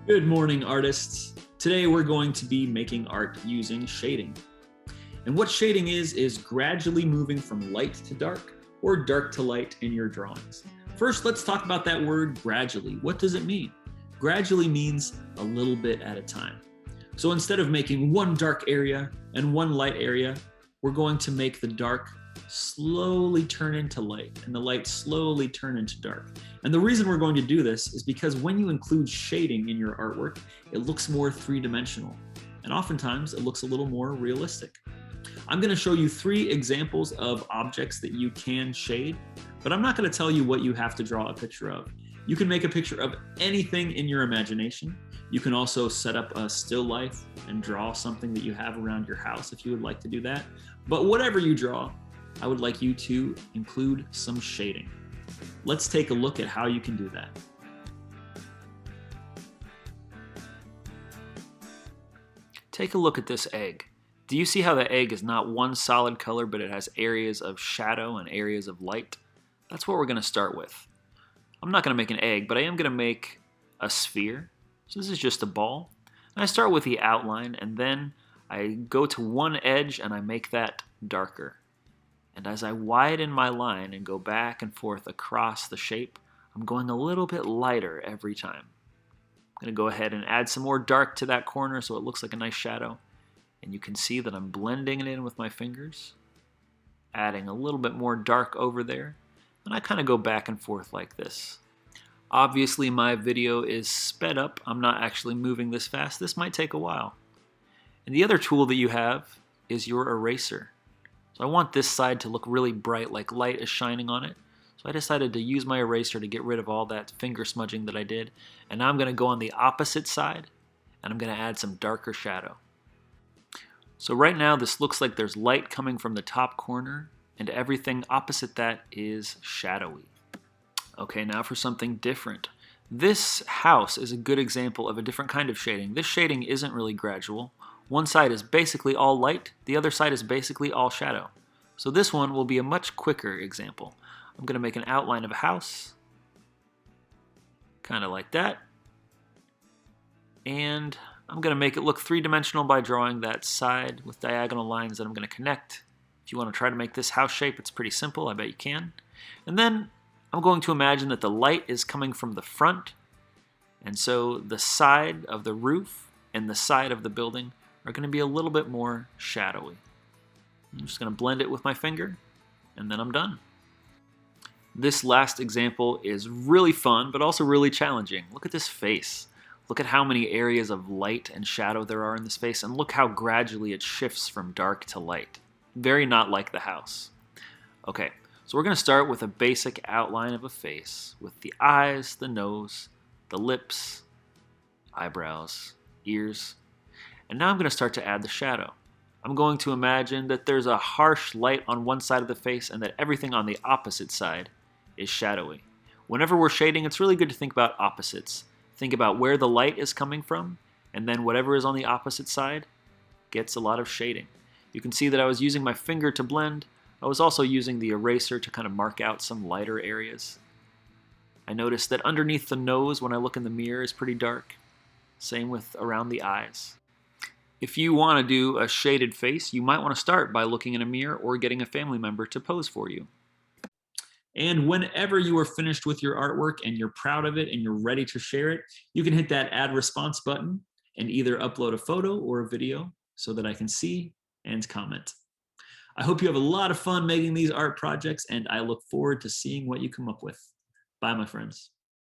Good morning, artists. Today we're going to be making art using shading. And what shading is gradually moving from light to dark or dark to light in your drawings. First, let's talk about that word gradually. What does it mean? Gradually means a little bit at a time. So instead of making one dark area and one light area, we're going to make the dark slowly turn into light and the light slowly turn into dark. And the reason we're going to do this is because when you include shading in your artwork, it looks more three-dimensional. And oftentimes it looks a little more realistic. I'm going to show you 3 examples of objects that you can shade, but I'm not going to tell you what you have to draw a picture of. You can make a picture of anything in your imagination. You can also set up a still life and draw something that you have around your house if you would like to do that. But whatever you draw, I would like you to include some shading. Let's take a look at how you can do that. Take a look at this egg. Do you see how the egg is not one solid color, but it has areas of shadow and areas of light? That's what we're going to start with. I'm not going to make an egg, but I am going to make a sphere. So this is just a ball. And I start with the outline, and then I go to one edge and I make that darker. And as I widen my line and go back and forth across the shape, I'm going a little bit lighter every time. I'm going to go ahead and add some more dark to that corner so it looks like a nice shadow. And you can see that I'm blending it in with my fingers, adding a little bit more dark over there. And I kind of go back and forth like this. Obviously my video is sped up. I'm not actually moving this fast. This might take a while. And the other tool that you have is your eraser. So I want this side to look really bright, like light is shining on it. So I decided to use my eraser to get rid of all that finger smudging that I did. And now I'm going to go on the opposite side, and I'm going to add some darker shadow. So right now this looks like there's light coming from the top corner, and everything opposite that is shadowy. Okay, now for something different. This house is a good example of a different kind of shading. This shading isn't really gradual. One side is basically all light, the other side is basically all shadow. So this one will be a much quicker example. I'm going to make an outline of a house, kind of like that. And I'm going to make it look three-dimensional by drawing that side with diagonal lines that I'm going to connect. If you want to try to make this house shape, it's pretty simple, I bet you can. And then I'm going to imagine that the light is coming from the front, and so the side of the roof and the side of the building are going to be a little bit more shadowy. I'm just going to blend it with my finger, and then I'm done. This last example is really fun, but also really challenging. Look at this face. Look at how many areas of light and shadow there are in this face, and look how gradually it shifts from dark to light. Very not like the house. Okay, so we're going to start with a basic outline of a face, with the eyes, the nose, the lips, eyebrows, ears. And now I'm going to start to add the shadow. I'm going to imagine that there's a harsh light on one side of the face and that everything on the opposite side is shadowy. Whenever we're shading, it's really good to think about opposites. Think about where the light is coming from, and then whatever is on the opposite side gets a lot of shading. You can see that I was using my finger to blend. I was also using the eraser to kind of mark out some lighter areas. I noticed that underneath the nose, when I look in the mirror, is pretty dark. Same with around the eyes. If you want to do a shaded face, you might want to start by looking in a mirror or getting a family member to pose for you. And whenever you are finished with your artwork and you're proud of it and you're ready to share it, you can hit that add response button and either upload a photo or a video so that I can see and comment. I hope you have a lot of fun making these art projects, and I look forward to seeing what you come up with. Bye, my friends.